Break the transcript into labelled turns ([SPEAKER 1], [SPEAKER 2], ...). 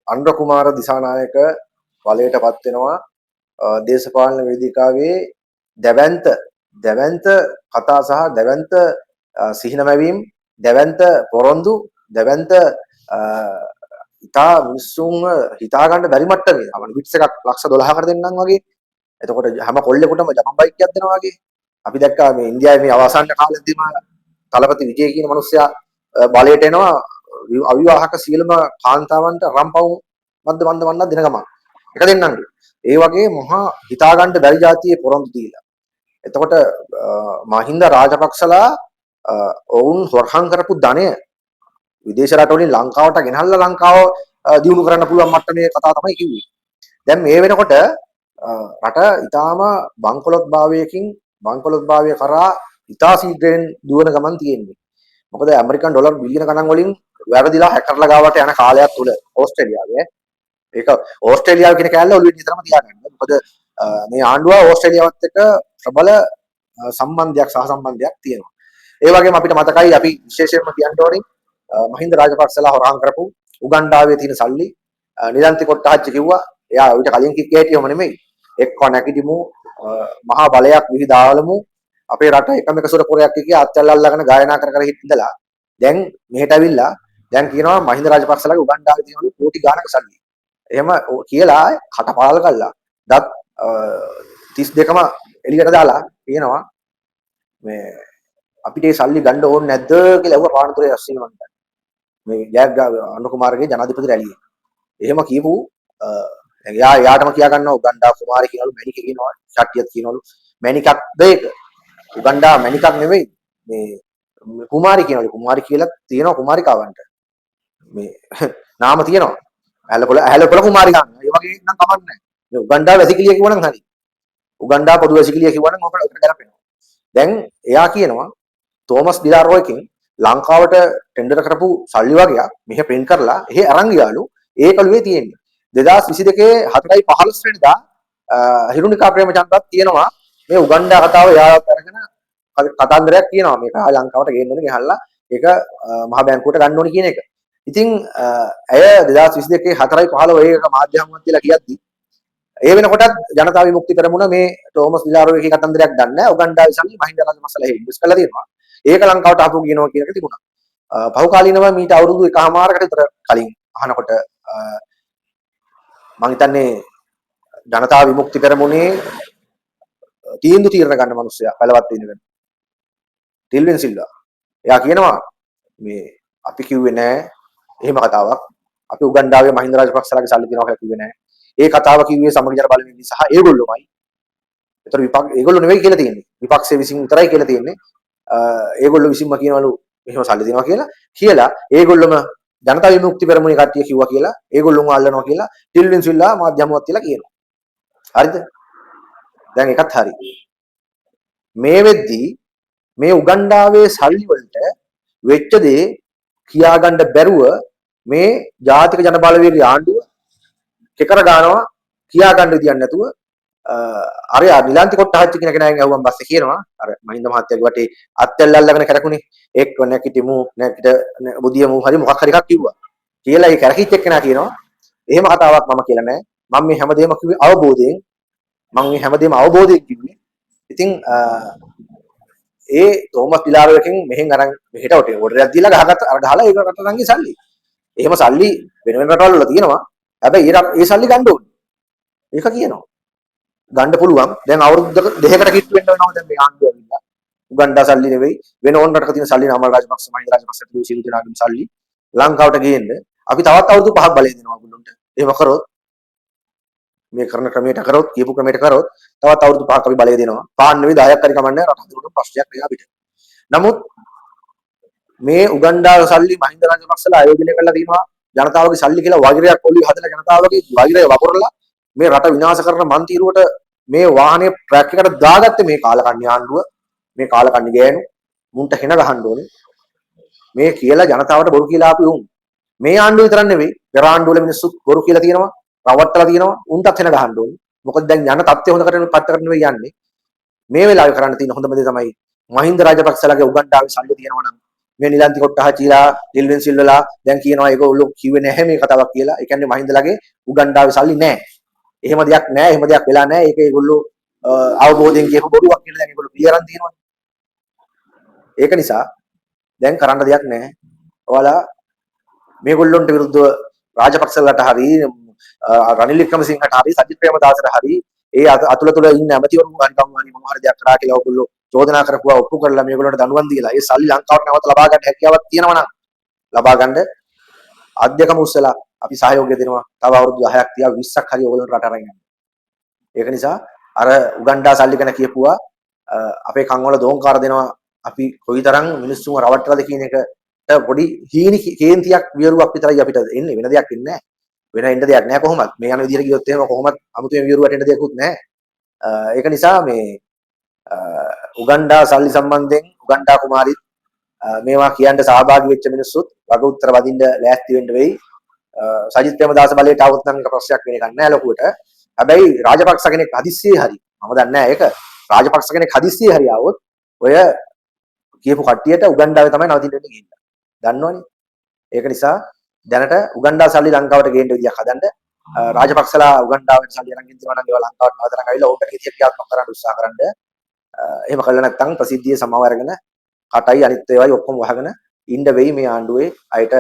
[SPEAKER 1] අනුර කුමාර දිසානායක බලයටපත් වෙනවා දේශපාලන වේදිකාවේ දැවැන්ත දැවැන්ත කතා සහ දැවැන්ත සිහිනමැවීම් දැවැන්ත පොරොන්දු දැවැන්ත ඉතා මිනිස්සුන්ව හිතා ගන්න බැරි මට්ටමේ අපිට බිට්ස් එකක් ලක්ෂ 12කට දෙන්නම් වගේ. එතකොට හැම කොල්ලෙකුටම ජපන් බයික් එකක් දෙනවා වගේ. අපි දැක්කා මේ ඉන්දියාවේ මේ අවසාන කාලෙදිම තලපති විජේ කියන මිනිස්සයා බලයට එනවා අවිවාහක සියලුම කාන්තාවන්ට රම්පවුම් මන්ද වන්නක් දෙන ගමන්. එක දෙන්නම්. ඒ වගේ මහා හිතා ගන්න බැරි જાතියේ පොරොන්දු දීලා. එතකොට මහින්ද රාජපක්ෂලා ඔවුන් හොරහන් කරපු ධනය විදේශ රටවලින් ලංකාවට ගෙනල්ලා ලංකාව දියුණු කරන්න පුළුවන් මට්ටමේ කතා තමයි කිව්වේ. දැන් මේ වෙනකොට රට ඊටාම බංකොලොත් භාවය කරා ඉතා ශීඝ්‍රයෙන් දුවන ගමන් තියෙන්නේ. මොකද ඇමරිකන් ඩොලර් බිලියන ගණන් වලින් වැරදිලා හැකර්ලා ගාවට යන කාලයක් තුල ඕස්ට්‍රේලියාවේ ඒක ඕස්ට්‍රේලියාව කියන කෑල්ල ඔළුවේ නිතරම තියාගන්න. මොකද මේ ආණ්ඩුව ඕස්ට්‍රේලියාවත් එක්ක ප්‍රබල සම්බන්ධයක් සහසම්බන්ධයක් තියෙනවා. ඒ වගේම අපිට මතකයි අපි විශේෂයෙන්ම කියන්න ඕනේ මහින්ද රාජපක්ෂලා හොරහන් කරපු උගන්ඩාවේ තියෙන සල්ලි නිලන්ති කොට්ටාච්චි කිව්වා. එයා ඊට කලින් කිකේටියම නෙමෙයි. එක්ක නැගිටිමු මහා බලයක් විහිදාලමු අපේ රට එකම එක සුර පොරයක් කිය අත්‍යල් අල්ලගෙන ගායනා කර හිටදලා දැන් මෙහෙට ඇවිල්ලා දැන් කියනවා මහින්ද රාජපක්ෂලාගේ උගන්ඩාවේ තියෙනවලු කෝටි ගාණක සල්ලි. එහෙම කියලා කට පාල් කළා. දත් 32ම එළියට දාලා කියනවා මේ අපිට මේ සල්ලි ගන්න ඕනේ නැද්ද කියලා අහුවා පානතුරේ අස්සිනවන්ට. මේ ජයග්‍රහ අනුර කුමාරගේ ජනාධිපති රැළියේ. එහෙම කියපු යාටම කියා ගන්නවා උගන්ඩා කුමාරි කියනවලු මැණික කියනවා ෂට්ටියත් කියනවලු මැණිකක්ද ඒක උගන්ඩා මැණිකක් නෙවෙයි මේ කුමාරි කියනවලු කුමාරි කියලා තියෙනවා කුමාරිකාවන්ට මේ නාම තියෙනවා ඇහැලපොළ කුමාරි ගන්න ඒ වගේ නම් කමක් නැහැ මේ උගන්ඩා වැසිකිළිය කිව්වනම් හරි උගන්ඩා පොදු වැසිකිළිය කිව්වනම් ඔකට ගැලපෙනවා දැන් එයා කියනවා තෝමස් ඩිලාරෝ එකෙන් ලංකාවට ටෙන්ඩර් කරපු සල්ලි වගේක් මෙහෙ print කරලා එහෙ අරන් ගියාලු ඒ කළුවේ තියෙන්නේ 2022 4/15 වෙනිදා හිරුනිකා ප්‍රේමචන්ද්‍රත් කියනවා මේ උගන්ඩා කතාව එයාත් අරගෙන කතන්දරයක් කියනවා මේක ලංකාවට ගේන්න ඕනේ ගහලා ඒක මහ බැංකුවට ගන්න ඕනේ කියන එක. ඉතින් ඇය 2022 4/15 ඒක මාධ්‍යහමුවක් කියලා කියද්දි ඒ වෙනකොටත් ජනතා විමුක්ති පෙරමුණ මේ තෝමස් ඩිලාරෝ එකේ කතන්දරයක් දන්නේ නැහැ. උගන්ඩා විසල්ලි මහින්ද රාජපක්ෂලා ඉන්වෙස්ට් කරලා තියෙනවා. ඒක ලංකාවට ආපු කියනවා කියන එක තිබුණා. පහුකාලීනව මීට අවුරුදු එකහමාරකට විතර කලින් අහනකොට මම හිතන්නේ ජනතා විමුක්ති පෙරමුණේ තීරණ ගන්න මිනිස්සයා බලවත් වෙන ටිල්වින් සිල්වා. එයා කියනවා මේ අපි කිව්වේ නෑ එහෙම කතාවක්. අපි උගන්ඩාවේ මහින්ද රාජපක්ෂලාගේ සල්ලි තියනවා කියලා කිව්වේ නෑ. ඒ කතාව කිව්වේ සමගි ජන බලවේගය සහ ඒගොල්ලෝමයි. ඒතර ඒගොල්ලෝ නෙවෙයි කියලා තියෙන්නේ. විපක්ෂයේ විසින් විතරයි කියලා තියෙන්නේ. ඒගොල්ලෝ විසින්ම කියනවලු මෙහෙම සල්ලි දෙනවා කියලා ඒගොල්ලොම ජනතා විමුක්ති පෙරමුණේ කට්ටිය කිව්වා කියලා ඒගොල්ලොම අල්ලනවා කියලා ටිල්වින් සිල්වා මාධ්‍යමුවක් කියලා කියනවා. හරිද? දැන් එකත් හරි. මේ වෙද්දී මේ උගන්ඩාවේ සල්ලි වලට වෙච්ච දේ කියාගන්න බැරුව මේ ජාතික ජන බලවේග ආණ්ඩුව කෙකර ගන්නවා කියාගන්න විදියක් නැතුව අර නිලන්ති කොට්ටාච්චි කියන කෙනාගෙන් අහුවම් පස්සේ කියනවා අර මහින්ද මහත්තයාගේ වටේ අත්ැල්ල අල්ලගෙන කරකුනේ එක්ක නැකිටිමු නැකිට බුදියමු හරි මොකක් හරි එකක් කිව්වා කියලා ඒ කරකිච්ච එක්කෙනා කියනවා එහෙම කතාවක් මම කියලා නැහැ මම මේ හැමදේම කිව්වේ අවබෝධයෙන් කිව්වේ ඉතින් ඒ තෝමස් ඩිලාරෝ එකෙන් මෙහෙන් අරන් මෙහෙට ඔටරයක් දීලා ගහලා ඒක රටනන්ගේ සල්ලි එහෙම සල්ලි වෙන වෙන රටවල් වල තියෙනවා හැබැයි ඒ සල්ලි ගන්න ඕනේ ඒක කියනවා ගන්න පුළුවන් දැන් අවුරුදු දෙකකට කිට්ටු වෙන්න වෙනවා දැන් මේ ආණ්ඩුව ඇවිල්ලා උගන්ඩා සල්ලි නෙවෙයි වෙන ඕන රටක තියෙන සල්ලි නාමල් රාජපක්ෂ මහින්ද රාජපක්ෂ සියලු දෙනාගේම සල්ලි ලංකාවට ගේන්න අපි තවත් අවුරුදු 5ක් බලය දෙනවා ඔයගොල්ලන්ට එහෙම කරොත් මේ කරන ක්‍රමයට කරොත් කියපු ක්‍රමයට කරොත් තවත් අවුරුදු 5ක් අපි බලය දෙනවා පාන්න නෙවෙයි 10ක් හරි කමන්නේ රට හදන්න ප්‍රශ්නයක් නෑ අපිට නමුත් මේ උගන්ඩා සල්ලි මහින්ද රාජපක්ෂලා ආයෝජනය කරලා තියෙනවා ජනතාවගේ සල්ලි කියලා වගිරයක් ඔළුවේ හදලා ජනතාවගේ වගිරය වපුරලා මේ රට විනාශ කරන මන්තිරුවට මේ වාහනේ ට්‍රැක් එකට දාගත්තේ මේ කාලකන්ණි ආණ්ඩුව මේ කාලකන්ණි ගෑනු මුන්ට හෙන ගහන්න ඕනේ මේ කියලා ජනතාවට බොරු කියලා ආපු උන් මේ ආණ්ඩුව විතරක් නෙවෙයි පෙර ආණ්ඩුවල මිනිස්සු බොරු කියලා තියෙනවා රවට්ටලා තියෙනවා උන්ටත් හෙන ගහන්න ඕනේ මොකද දැන් යන තත්ත්වය හොඳ කරගෙන පත්තකට නෙවෙයි යන්නේ මේ වෙලාවේ කරන්න තියෙන හොඳම දේ තමයි මහින්ද රාජපක්ෂලාගේ උගන්ඩාවේ සල්ලි තියෙනවා නම් මේ නිලන්ති කොට්ටහචිලා ඩිල්වින් සිල්වලා දැන් කියනවා ඒගොල්ලෝ කිව්වේ නැහැ මේ කතාවක් කියලා. ඒ කියන්නේ මහින්දලාගේ උගන්ඩාවේ සල්ලි නැහැ. එහෙම දෙයක් නැහැ. එහෙම දෙයක් වෙලා නැහැ. ඒක ඒගොල්ලෝ අවබෝධයෙන් කියපු බොරුවක් කියලා දැන් ඒගොල්ලෝ පිළිගන්න තියෙනවා. ඒක නිසා දැන් කරන්න දෙයක් නැහැ. ඔයාලා මේගොල්ලොන්ට විරුද්ධව රාජපක්ෂලට හරි රනිල් වික්‍රමසිංහට හරි සජිත් ප්‍රේමදාසට හරි ඒ අතුල ඉන්න ඇමතිවරු අනිකම් වගේ මොන හරි දෙයක් කරා කියලා ඔයගොල්ලෝ චෝදනා කරපුවා ඔප්පු කරලා මේගොල්ලන්ට දඬුවම් දීලා ඒ සල්ලි ලංකාවට නැවත ලබා ගන්න හැකියාවක් තියෙනවා නම් ලබා ගන්න අධ්‍යක්ෂකම උස්සලා අපි සහයෝගය දෙනවා. තව අවුරුදු 10ක් තියා 20ක් හරි ඔයගොල්ලන්ට රට අරන් යන්න. ඒක නිසා අර උගන්ඩා සල්ලි ගැන කියපුවා අපේ කන් වල දෝංකාර දෙනවා. අපි කොයිතරම් මිනිස්සුන්ව රවට්ටලාද කියන එකට පොඩි හීනි කේන්තියක් වියරුවක් විතරයි අපිට එන්නේ. වෙන දෙයක් එන්නේ නැහැ. වෙන එන්න දෙයක් නැහැ කොහොමද? මේ යන විදිහට ගියොත් එහෙම කොහොමද අමුතුවෙන් වියරුවට එන්න දෙයක්වත් නැහැ. ඒක නිසා මේ උගන්ඩා සල්ලි සම්බන්ධයෙන් උගන්ඩා කුමාරිත් මේවා කියන්න සහභාගී වෙච්ච මිනිස්සුත් වග උත්තර වදින්න ලෑස්ති වෙන්න වෙයි. සජිත් ප්‍රේමදාස බලයට આવුත් නම් ප්‍රශ්නයක් වෙන එකක් නෑ ලොකුවට. හැබැයි රාජපක්ෂ කෙනෙක් හදිස්සියේ හරි මම දන්නේ නෑ ඒක. රාජපක්ෂ කෙනෙක් හදිස්සියේ හරි આવොත් ඔය කියපු කට්ටියට උගන්ඩාවේ තමයි නවතින්න වෙන්නේ කියලා. දන්නවනේ. ඒක නිසා දැනට උගන්ඩා සල්ලි ලංකාවට ගේන්න විදියක් හදන්න රාජපක්ෂලා උගන්ඩාවට සල්ලි අරන් ඉන්නවා නම් ඒවා ලංකාවට නවතන ගාවිලා ඕකට කිසියක් ක්‍රියාත්මක කරන්න උත්සාහ කරන්න. එහෙම කළා නැත්නම් ප්‍රසිද්ධියේ සමාව අරගෙන කටයි අනිත් ඒවායි ඔක්කොම වහගෙන ඉන්න වෙයි මේ ආණ්ඩුවේ අයට